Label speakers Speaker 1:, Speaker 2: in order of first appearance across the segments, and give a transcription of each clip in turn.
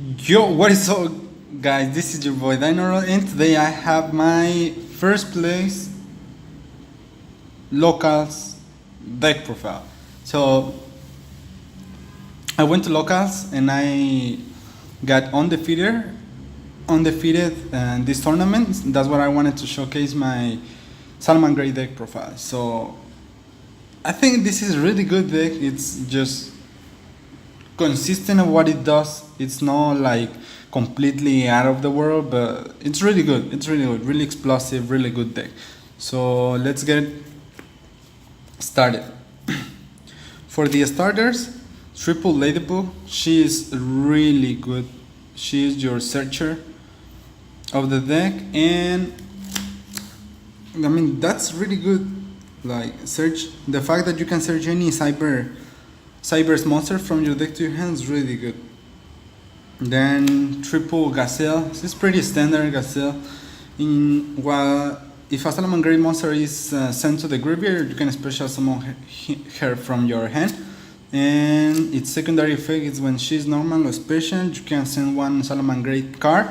Speaker 1: Yo, what is up, guys? This is your boy Dino, and today I have my first place locals deck profile. So I went to locals and I got undefeated this tournament. That's what I wanted to showcase my Salamangreat deck profile. So I think this is a really good deck. It's just consistent of what it does. It's not like completely out of the world, but it's really good. It's really good, really explosive, really good deck. So let's get started. For the starters, Triple Ladybug. She is really good. She is your searcher of the deck, and I mean that's really good. Like search the fact that you can search any Cyber's monster from your deck to your hand is really good. Then Triple Gazelle. This is pretty standard Gazelle. While if a Salamangreat monster is sent to the graveyard, you can special summon her from your hand. And its secondary effect is when she's normal or special, you can send one Salamangreat card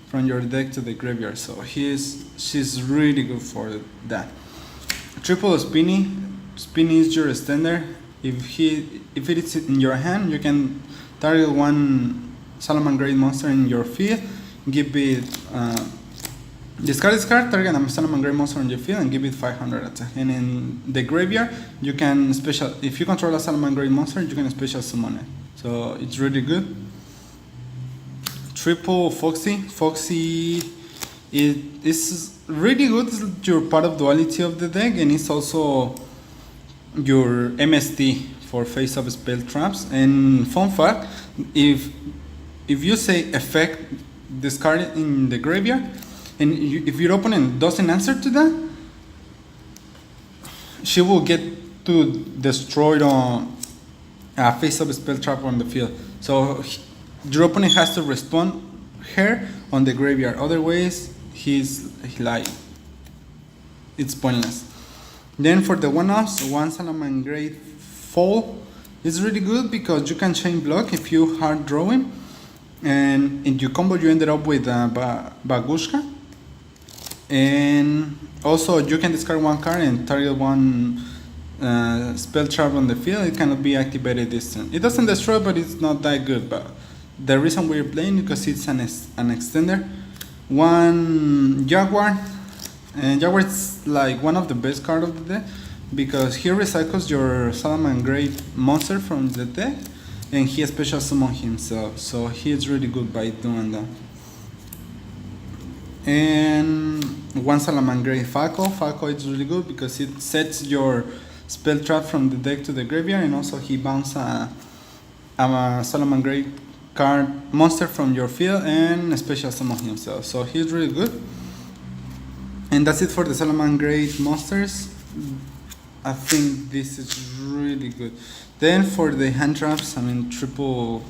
Speaker 1: from your deck to the graveyard. So she's really good for that. Triple Spinny. Spinny is your standard. If it is in your hand, you can target one Salamangreat monster in your field, give it discard this card, target a Salamangreat monster in your field, and give it 500 attack. And in the graveyard, you can special. If you control a Salamangreat monster, you can special summon it. So it's really good. Triple Foxy. Foxy is really good. It's your part of duality of the deck, and it's also your MST for face-up spell traps. And fun fact, if you say effect discard in the graveyard, and if your opponent doesn't answer to that, she will get to destroy a face-up spell trap on the field. So your opponent has to respond her on the graveyard. Otherwise, he's like, it's pointless. Then for the one-offs, one Salamangreat Fall is really good because you can chain block if you hard draw him, and in your combo you ended up with Bagushka. And also you can discard one card and target one spell trap on the field. It cannot be activated this turn. It doesn't destroy, but it's not that good. But the reason we're playing is because it's an extender. One Jaguar. And Jaguar is like one of the best cards of the deck because he recycles your Salamangreat monster from the deck and he special summon himself. So he is really good by doing that. And one Salamangreat Falco. Falco is really good because it sets your spell trap from the deck to the graveyard, and also he bounces a Salamangreat card monster from your field and special summon himself. So he's really good. And that's it for the Salamangreat monsters. I think this is really good. Then for the hand traps, I mean triple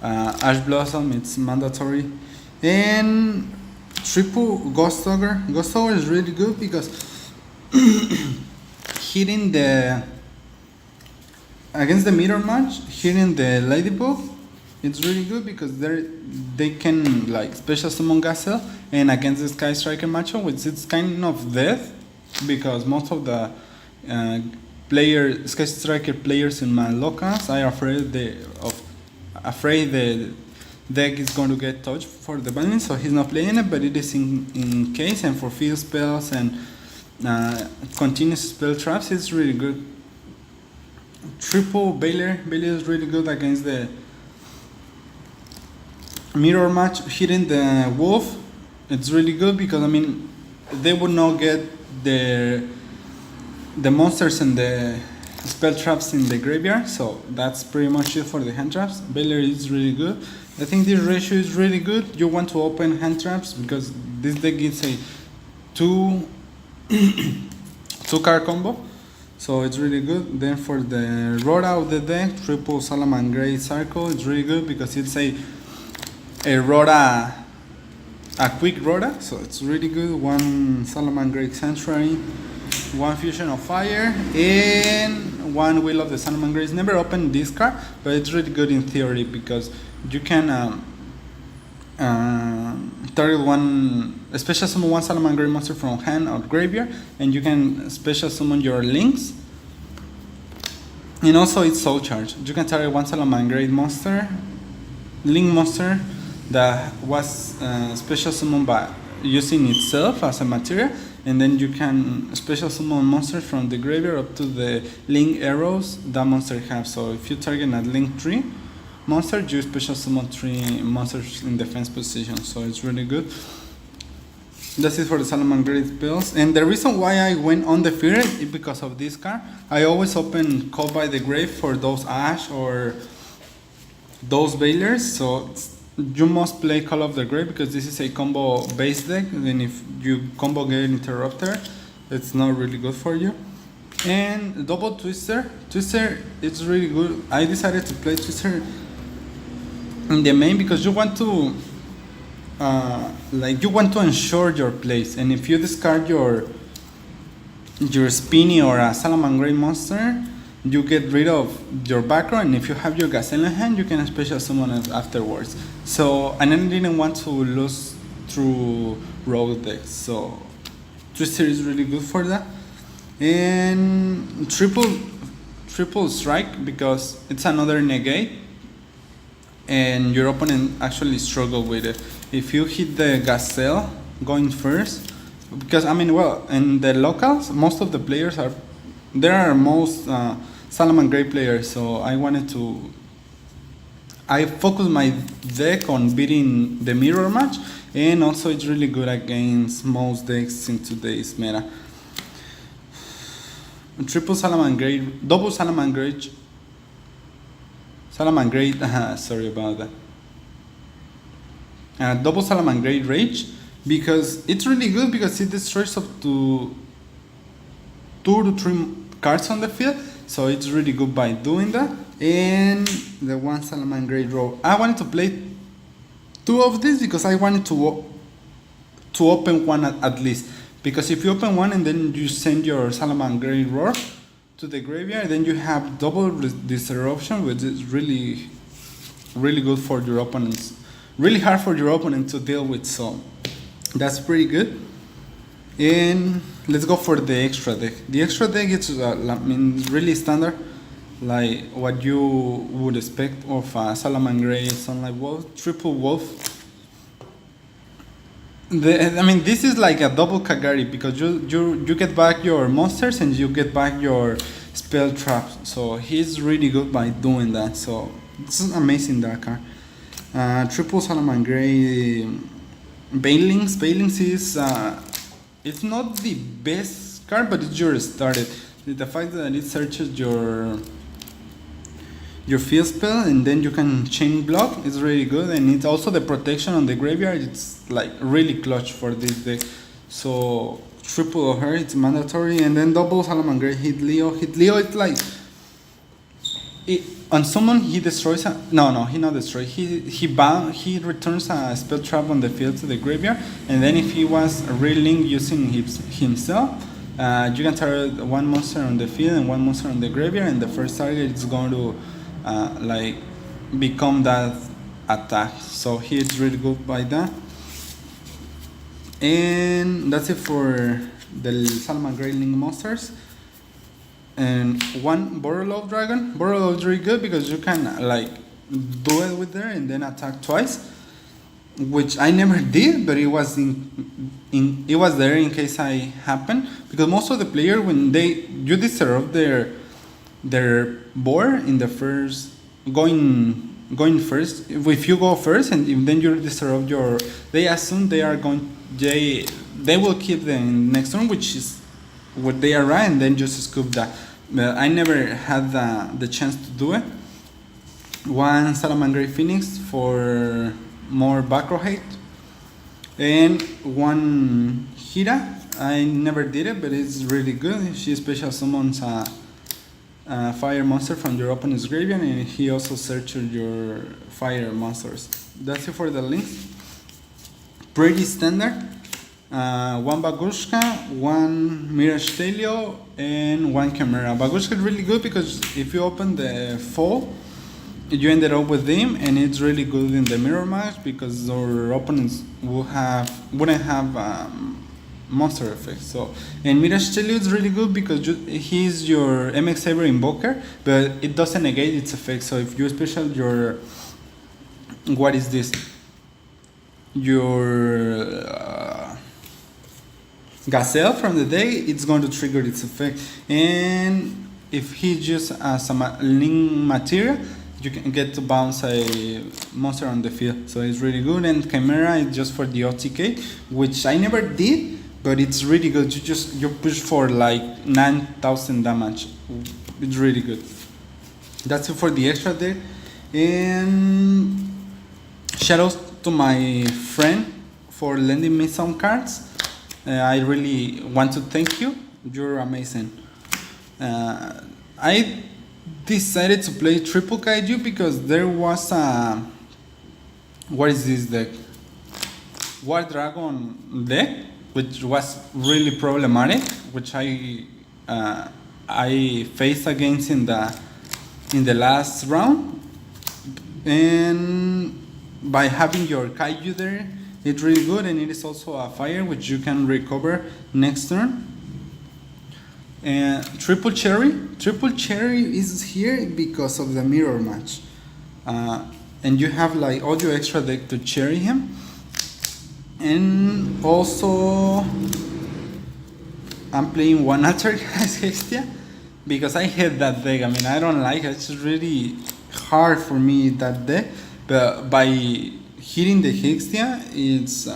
Speaker 1: Ash Blossom, it's mandatory. And triple Ghost Ogre. Ghost Ogre is really good because hitting against the mirror match, hitting the Ladybug, it's really good because they can like special summon Gazelle, and against the Sky Striker matchup, which it's kind of death because most of the Sky Striker players in my locals are afraid the deck is going to get touched for the banlist, so he's not playing it, but it is in case, and for field spells and continuous spell traps, it's really good. Triple Baylor is really good against the mirror match, hitting the wolf. It's really good because I mean they would not get the monsters and the spell traps in the graveyard, so that's pretty much it for the hand traps. Baylor is really good. I think this ratio is really good. You want to open hand traps because this deck is a two card combo, so it's really good. Then for the Rhoda of the deck, triple Salamangreat Circle, it's really good because it's a Rhoda, a quick Rhoda, so it's really good. One Salamangreat Sanctuary, one Fusion of Fire, and one Will of the Salamangreat. Never opened this card, but it's really good in theory because you can target one special summon one Salamangreat monster from hand or graveyard, and you can special summon your links. And also it's soul charge. You can target one Salamangreat monster, link monster that was special summoned by using itself as a material, and then you can special summon monsters from the graveyard up to the link arrows that monster has. So if you target a link 3 monster, you special summon 3 monsters in defense position, so it's really good. That's it for the Salamangreat spells. And the reason why I went on the field is because of this card. I always open Call by the Grave for those Ash or those Veilers, so you must play Call of the Grave because this is a combo base deck, and if you combo get Interrupter, it's not really good for you. And double Twister, it's really good. I decided to play Twister in the main because you want to you want to ensure your place, and if you discard your Spinny or a Salamangreat monster, you get rid of your background, and if you have your Gazelle in hand, you can special summon it afterwards. So, and I didn't want to lose through rogue decks, so Twister is really good for that. And triple strike because it's another negate, and your opponent actually struggle with it. If you hit the Gazelle going first, because I mean, well, in the locals, most of the players are, there are most Salamangreat players, so I focus my deck on beating the mirror match, and also it's really good against most decks in today's meta. Triple Salamangreat, double Salamangreat, sorry about that. Double Salamangreat Rage, because it's really good because it destroys up to 2 to 3 cards on the field, so it's really good by doing that. And the one Salamangreat Row, I wanted to play 2 of these because I wanted to open one at least, because if you open one and then you send your Salamangreat Roar to the graveyard, then you have double disruption, which is really good for your opponents, really hard for your opponent to deal with, so that's pretty good. And let's go for the extra deck. The extra deck is really standard, like what you would expect of a Salamangreat, Sunlight Wolf, Triple Wolf. This is like a double Kagari because you get back your monsters and you get back your spell traps. So he's really good by doing that. So this is amazing, that card. Triple Salamangreat Banelings. Banelings is it's not the best card, but it's your starter. The fact that it searches your field spell and then you can chain block is really good, and it's also the protection on the graveyard. It's like really clutch for this deck. So triple of her, it's mandatory. And then double Salamangreat Hit Leo. It's like on someone he destroys he not destroy. He returns a spell trap on the field to the graveyard, and then if he was re-link using himself, you can target one monster on the field and one monster on the graveyard, and the first target is going to become that attack. So he is really good by that. And that's it for the Salamangreat Link monsters. And one Borrelove Dragon. Borrelove is really good because you can do it with there and then attack twice, which I never did, but it was it was there in case I happened, because most of the player, when you disrupt their board in the first going first, if you go first and if then you disrupt they assume they are going, they will keep the next turn, which is what they are right, and then just scoop that. But I never had the chance to do it. One Salamangreat Phoenix for more back row hate, and one Hira. I never did it, but it's really good. She special summons a fire monster from your opponent's graveyard, and he also searches your fire monsters. That's it for the links. Pretty standard. One Bagushka, one Mirage Telio, and one Chimera. Bagushka is really good because if you open the fall you ended up with him, and it's really good in the mirror match because our opponents wouldn't have monster effects. So, and Mirage Chelio is really good because he's your MX Saber invoker, but it doesn't negate its effects. So if you special your what is this? Your Gazelle from the deck, it's going to trigger its effect. And if he uses some link material, you can get to bounce a monster on the field. So it's really good. And Chimera is just for the OTK, which I never did, but it's really good. You push for like 9,000 damage. It's really good. That's it for the extra deck. And shoutouts to my friend for lending me some cards. I really want to thank you. You're amazing. I decided to play Triple Kaiju because there was a... What is this deck? War Dragon deck, which was really problematic, which I faced against in the last round. And by having your Kaiju there, it's really good, and it is also a fire which you can recover next turn. And Triple Cherry is here because of the mirror match, and you have like all your extra deck to cherry him. And also I'm playing one Alter Hextia because I hate that deck. I mean, I don't like it. It's really hard for me, that deck, but by hitting the Hextia, it's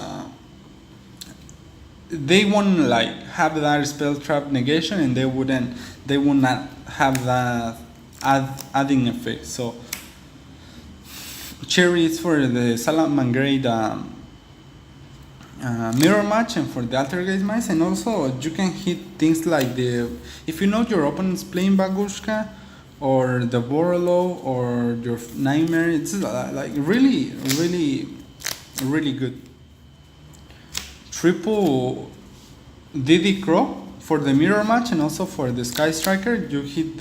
Speaker 1: they won't like have that spell trap negation, and they would not have that adding effect. So Cherry is for the Salamangreat mirror match and for the Altergeist Mice, and also you can hit things like if you know your opponent's playing Bagushka or the Borolo or your Nightmare, it's like really good. Triple Diddy Crow for the mirror match, and also for the Sky Striker. You hit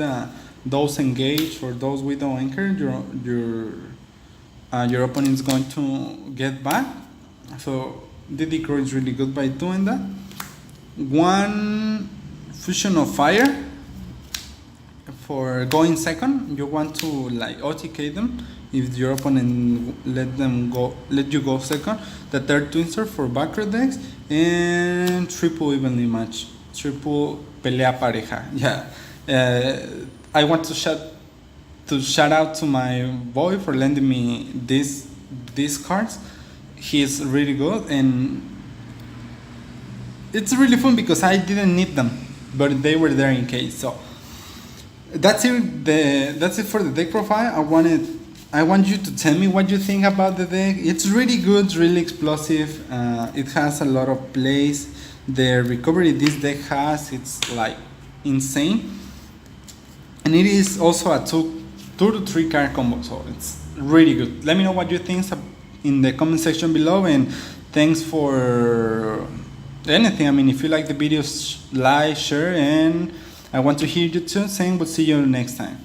Speaker 1: those engage or those Widow Anchor, your opponent's going to get back. So Diddy Crow is really good by doing that. One Fusion of Fire for going second. You want to like OTK them if your opponent let you go second. The third Twinster for backer decks, and triple evenly match. Triple pelea pareja. Yeah. I want to shout out to my boy for lending me these cards. He's really good, and it's really fun because I didn't need them, but they were there in case. So that's it. That's it for the deck profile. I want you to tell me what you think about the deck. It's really good, really explosive. It has a lot of plays. The recovery this deck has, it's like insane. And it is also a 2 to 3 card combo, so it's really good. Let me know what you think in the comment section below, and thanks for anything. I mean, if you like the videos, like, share, and I want to hear you too saying we'll see you next time.